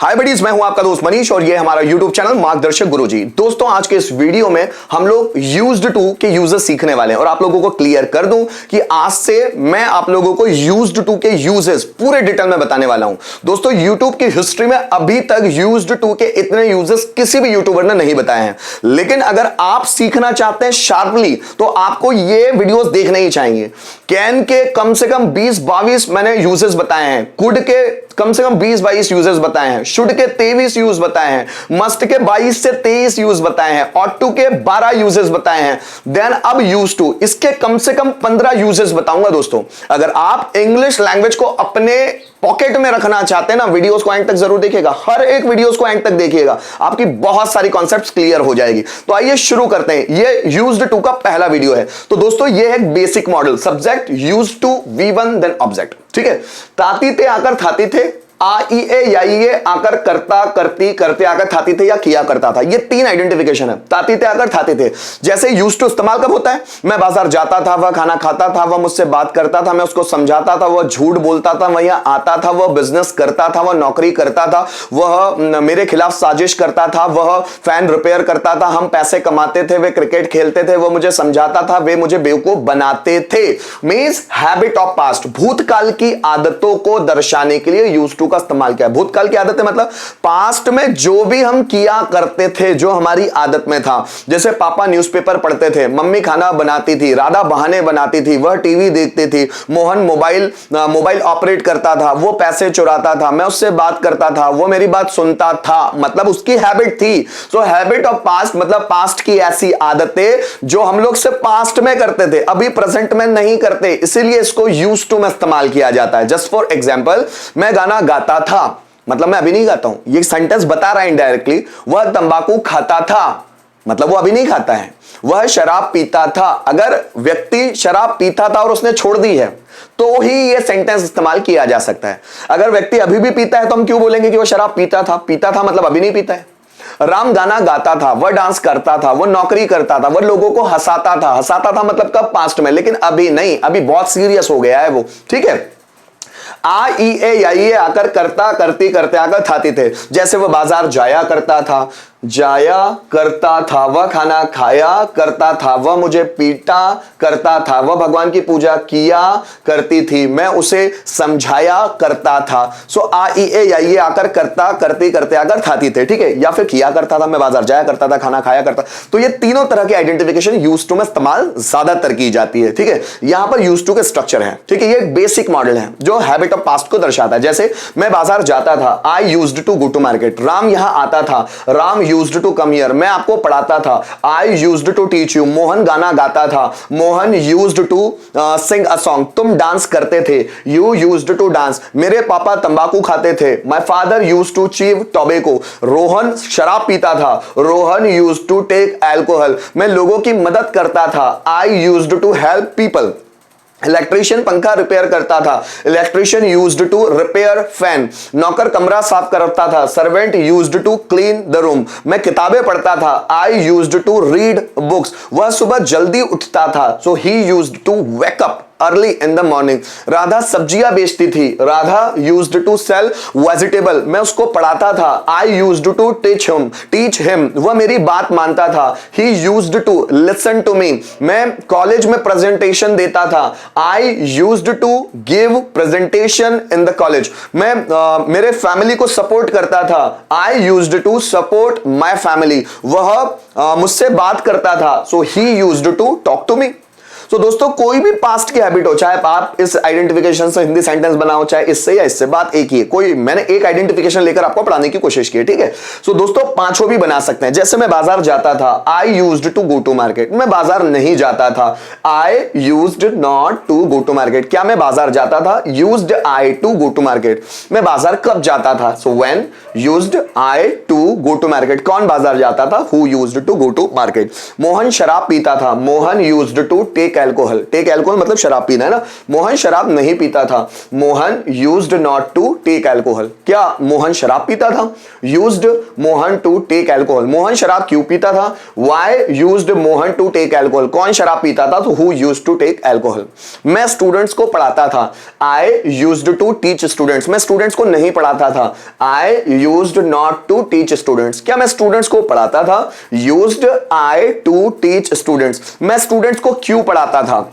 हाय buddies, मैं हूं आपका दोस्त मनीष और ये हमारा यूट्यूब चैनल मार्गदर्शक गुरुजी। दोस्तों, आज के इस वीडियो में हम लोग यूज्ड टू के यूजेस सीखने वाले हैं और आप लोगों को क्लियर कर दूं कि आज से मैं आप लोगों को यूज्ड टू के यूजेस पूरे डिटेल में बताने वाला हूं। दोस्तों, यूट्यूब की हिस्ट्री में अभी तक यूज्ड टू के इतने यूजेस किसी भी यूट्यूबर ने नहीं बताए हैं, लेकिन अगर आप सीखना चाहते हैं शार्पली तो आपको ये वीडियोस देखने ही चाहिए। कैन के कम से कम 20-22 मैंने यूजेस बताए हैं, कुड के कम से कम 20-22 यूजेस बताए हैं, शुड के 23 यूज बताए हैं, मस्ट के 22 से 23 यूज बताए हैं, ऑट टू के 12 यूजेस बताए हैं। देन अब यूज टू, इसके कम से कम 15 यूजेस बताऊंगा। दोस्तों, अगर आप इंग्लिश लैंग्वेज को अपने पॉकेट में रखना चाहते हैं ना, वीडियोस को एंड तक जरूर देखिएगा, हर एक वीडियोस को एंड तक देखिएगा, आपकी बहुत सारी कॉन्सेप्ट्स क्लियर हो जाएगी। तो आइए शुरू करते हैं। ये यूज्ड टू का पहला वीडियो है। तो दोस्तों, ये है एक basic model, subject used to V1 then object. ठीक है, ताती थे आकर थाती थे, आईए याइए आकर करता करती करते आकर थाती थे या किया करता था। ये 3 आइडेंटिफिकेशन है, ताती थे आकर थाती थे। जैसे यूज्ड टू इस्तेमाल कब होता है? मैं बाजार जाता था, वह खाना खाता था, वह मुझसे बात करता था, मैं उसको समझाता था, वह झूठ बोलता था, वह यहां आता था, वह बिजनेस करता था, वह नौकरी करता था, वह मेरे खिलाफ साजिश करता था, वह फैन रिपेयर करता था, हम पैसे कमाते थे, वे क्रिकेट खेलते थे, वह मुझे समझाता था, वे मुझे बेवकूफ बनाते थे। मींस हैबिट ऑफ पास्ट, भूतकाल की आदतों को दर्शाने के लिए यूज्ड टू का इस्तेमाल किया। भूतकाल की आदतें मतलब पास्ट में जो भी हम किया करते थे, जो हमारी आदत में था। जैसे पापा न्यूज़पेपर पढ़ते थे, मम्मी खाना बनाती थी, राधा बहाने बनाती थी, वह टीवी देखती थी, मोहन मोबाइल ऑपरेट करता था, वो पैसे चुराता था, मैं उससे बात करता था, वो मेरी बात सुनता था, मतलब उसकी हैबिट थी। सो हैबिट ऑफ पास्ट मतलब पास्ट की ऐसी आदतें जो हम लोग से पास्ट में करते थे, अभी प्रेजेंट में नहीं करते, इसीलिए इसको यूज्ड टू में इस्तेमाल किया जाता है। जस्ट फॉर एग्जांपल, मैं गाना गाता था, मतलब मैं अभी नहीं गाता हूं, ये सेंटेंस बता रहा है इनडायरेक्टली। वह तंबाकू खाता था, मतलब वो अभी नहीं खाता है। वह शराब पीता था, अगर व्यक्ति शराब पीता था और उसने छोड़ दी है तो ही ये सेंटेंस इस्तेमाल किया जा सकता है। अगर व्यक्ति अभी भी पीता है तो हम क्यों बोलेंगे कि वो शराब पीता था? पीता था मतलब अभी नहीं पीता है। राम गाना गाता था, वह डांस करता था, वह नौकरी करता था, वह लोगों को हंसाता था। हंसाता था मतलब कब? पास्ट में, लेकिन अभी नहीं, अभी बहुत सीरियस हो गया है वो। ठीक है, आईए याइए आकर करता करती करते आकर थाती थे। जैसे वह बाजार जाया करता था, जाया करता था, वह खाना खाया करता था, वह मुझे पीटा करता था, वह भगवान की पूजा किया करती थी, मैं उसे समझाया करता था। सो आईए याइए आकर करता करती करते आकर थाती थे। ठीक है, या फिर किया करता था, मैं बाजार जाया करता था, खाना खाया करता। तो ये तीनों तरह की आइडेंटिफिकेशन यूज्ड टू में इस्तेमाल ज्यादातर की जाती है। ठीक है, यहां पर यूज्ड टू के स्ट्रक्चर है। ठीक है, ये बेसिक मॉडल है जो हैबिट ऑफ पास्ट को दर्शाता है। जैसे मैं बाजार जाता था, I used to go to market. Ram यहां आता था, Ram used to come here. मैं आपको पढ़ाता था, I used to teach you. Mohan गाना गाता था, Mohan used to sing a song. तुम डांस करते थे, यू यूज्ड टू डांस। मेरे पापा तंबाकू खाते थे, my father used to chew tobacco. Rohan शराब पीता था, Rohan used to take alcohol. मैं लोगों की मदद करता था, I used to help people. Electrician पंखा रिपेयर करता था, electrician used to repair fan. नौकर कमरा साफ करता था, servant used to clean the room. मैं किताबें पढ़ता था, I used to read books. वह सुबह जल्दी उठता था, so he used to wake up early in the morning. Radha सब्जियां बेचती थी, Radha used to sell vegetable. मैं उसको पढ़ाता था, I used to teach him. वह मेरी बात मानता था, he used to listen to me. मैं कॉलेज में प्रेजेंटेशन देता था, I used to give presentation in the college. मैं मेरे फैमिली को सपोर्ट करता था, I used to support my family. वह मुझसे बात करता था, so he used to talk to me. तो दोस्तों, कोई भी पास्ट की हैबिट हो, चाहे आप इस आइडेंटिफिकेशन से हिंदी सेंटेंस बनाओ, चाहे इससे या इससे, बात एक ही है। कोई मैंने एक आइडेंटिफिकेशन लेकर आपको पढ़ाने की कोशिश की है। ठीक है, सो दोस्तों, 5 भी बना सकते हैं। जैसे मैं बाजार जाता था, I used to go to market. मैं बाजार नहीं जाता था, I used not to go to market. क्या मैं बाजार जाता था? Used I to go to market. मैं बाजार कब जाता था? So when used I to go to market. कौन बाजार जाता था? Who used to go to market. Mohan शराब पीता था, Mohan used to take alcohol, take alcohol मतलब शराब पीना है ना। मोहन शराब नहीं पीता था, Mohan used not to take alcohol. क्या मोहन शराब पीता था? Used Mohan to take alcohol. Mohan शराब क्यों पीता था? Why used Mohan to take alcohol. कौन शराब पीता था? तो who used to take alcohol. मैं स्टूडेंट्स को पढ़ाता था, I used to teach students. मैं स्टूडेंट्स को नहीं पढ़ाता था, I used not to teach students. क्या मैं स्टूडेंट्स को पढ़ाता था? Used I to teach students. मैं स्टूडेंट्स को क्यों पढ़ाता था?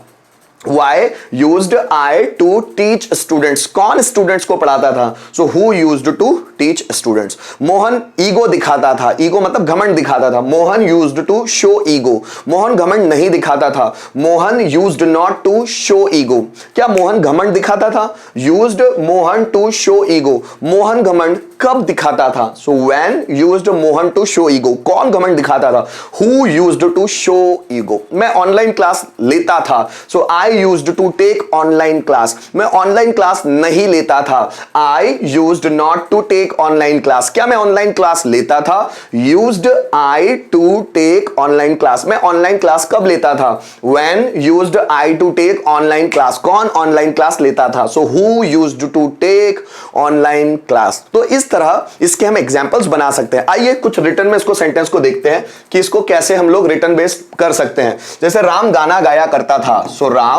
Why used I to teach students? कौन स्टूडेंट्स को पढ़ाता था? So who used to teach students? Mohan ego दिखाता था, ईगो मतलब घमंड दिखाता था, Mohan used to show ego। Mohan घमंड नहीं दिखाता था, Mohan used not to show ego। क्या मोहन घमंड दिखाता था? Used Mohan to show ego। Mohan घमंड कब दिखाता था? So when used Mohan to show ego। कौन घमंड दिखाता था? Who used to show ego। मैं ऑनलाइन क्लास लेता था, so I used to take online class। मैं ऑनलाइन क्लास नहीं लेता था, I used not to take online class। क्या मैं ऑनलाइन क्लास लेता था? Used I to take online class। मैं ऑनलाइन क्लास कब लेता था? When used I to take online class। कौन ऑनलाइन क्लास लेता था? So who used to take online class। तो इस तरह इसके हम एग्जांपल्स बना सकते हैं। आइए कुछ रिटर्न में इसको सेंटेंस को देखते हैं कि इसको कैसे हम लोग रिटर्न बेस्ड कर सकते हैं। जैसे राम गाना गाया करता था, सो Ram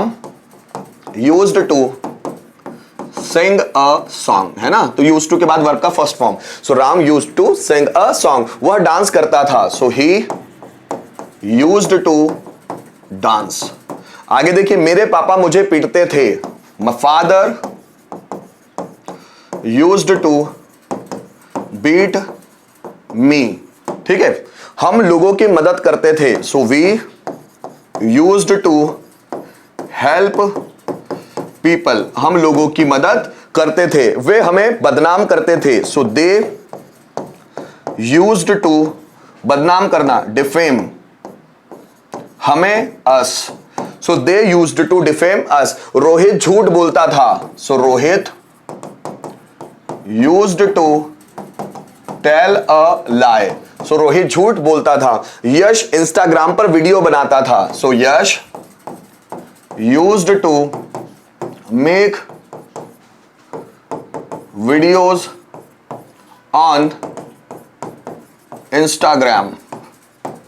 used to sing a song, है ना। तो used to के बाद वर्ब का first form, so Ram used to sing a song। वह डांस करता था, सो he used to dance। आगे देखिए, मेरे पापा मुझे पीटते थे, my father used to beat me। ठीक है। हम लोगों की मदद करते थे, सो we used to help people. हम लोगों की मदद करते थे, वे हमें बदनाम करते थे, सो दे यूज्ड टू बदनाम करना, डिफेम हमें, us. So they used to defame us. Rohit झूठ बोलता था, so Rohit used to tell a lie. So Rohit झूठ बोलता था। यश इंस्टाग्राम पर वीडियो बनाता था, सो यश used to make videos on Instagram।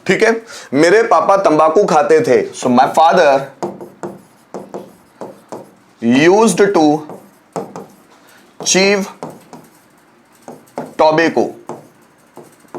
ठीक है। मेरे पापा तंबाकू खाते थे, so my father used to chew tobacco।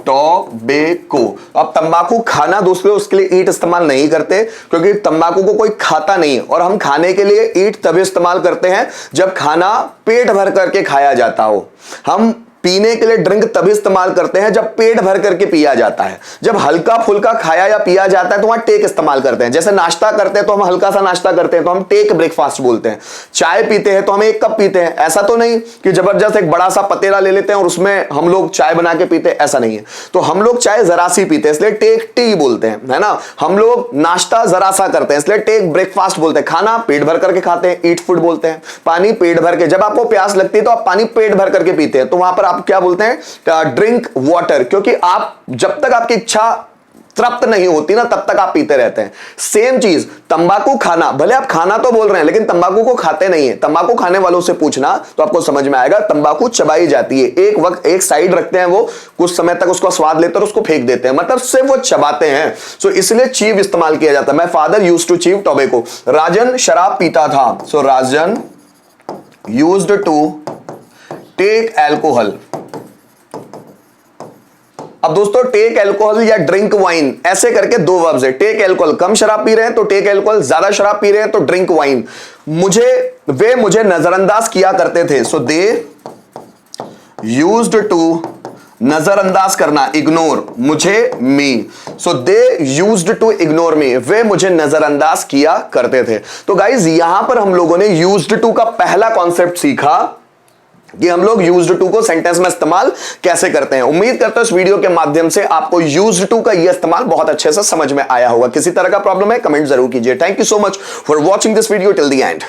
Tobacco. अब तंबाकू खाना दोस्तों उसके लिए ईट इस्तेमाल नहीं करते, क्योंकि तंबाकू को कोई खाता नहीं, और हम खाने के लिए ईट तभी इस्तेमाल करते हैं जब खाना पेट भर करके खाया जाता हो। हम पीने के लिए ड्रिंक तभी इस्तेमाल करते हैं जब पेट भर करके पिया जाता है। जब हल्का फुल्का खाया या पिया जाता है तो वहां टेक इस्तेमाल करते हैं। जैसे नाश्ता करते हैं तो हम हल्का सा नाश्ता करते हैं तो हम टेक ब्रेकफास्ट बोलते हैं। चाय पीते हैं तो हम एक कप पीते हैं। ऐसा तो नहीं कि जबरदस्त एक बड़ा सा पतेला ले लेते हैं और उसमें हम लोग चाय बना के पीते हैं, ऐसा नहीं है। तो हम लोग चाय जरा सी पीते हैं, इसलिए टेक टी बोलते हैं, है ना। हम लोग नाश्ता जरा सा करते हैं, इसलिए टेक ब्रेकफास्ट बोलते हैं। खाना पेट भर करके खाते हैं, ईट फूड बोलते हैं। पानी पेट भर के, जब आपको प्यास लगती है तो आप पानी पेट भर करके पीते हैं, तो वहां पर आप क्या बोलते हैं? Drink water. क्योंकि आप जब तक आपकी इच्छा तृप्त नहीं होती ना तब तक आप पीते रहते हैं। सेम चीज तंबाकू खाना, भले आप खाना तो बोल रहे हैं लेकिन तंबाकू को खाते नहीं है। तंबाकू खाने वालों से पूछना तो आपको समझ में आएगा, तंबाकू चबाई जाती है, एक वक्त एक साइड रखते हैं, वो कुछ समय तक उसका स्वाद लेते हैं और उसको फेंक देते हैं, मतलब सिर्फ वो चबाते हैं। सो इसलिए चीव इस्तेमाल किया जाता है। My father used to chew tobacco. Rajan शराब पीता था, so Rajan used to take alcohol. अब दोस्तों टेक एल्कोहल या ड्रिंक वाइन, ऐसे करके दो वर्ब्स है। टेक एल्कोहल कम शराब पी रहे हैं तो टेक एल्कोहल, ज्यादा शराब पी रहे हैं तो ड्रिंक वाइन। वे मुझे नजरअंदाज किया करते थे, सो दे यूज्ड टू नजरअंदाज करना, इग्नोर मुझे, me. So they used to ignore me. वे मुझे नजरअंदाज किया करते थे। तो गाइज यहां पर हम लोगों ने यूज्ड टू का पहला कॉन्सेप्ट सीखा कि हम लोग यूज्ड टू को सेंटेंस में इस्तेमाल कैसे करते हैं। उम्मीद करता हूं इस वीडियो के माध्यम से आपको यूज्ड टू का यह इस्तेमाल बहुत अच्छे से समझ में आया होगा। किसी तरह का प्रॉब्लम है कमेंट जरूर कीजिए। Thank you so much for watching this video till the end.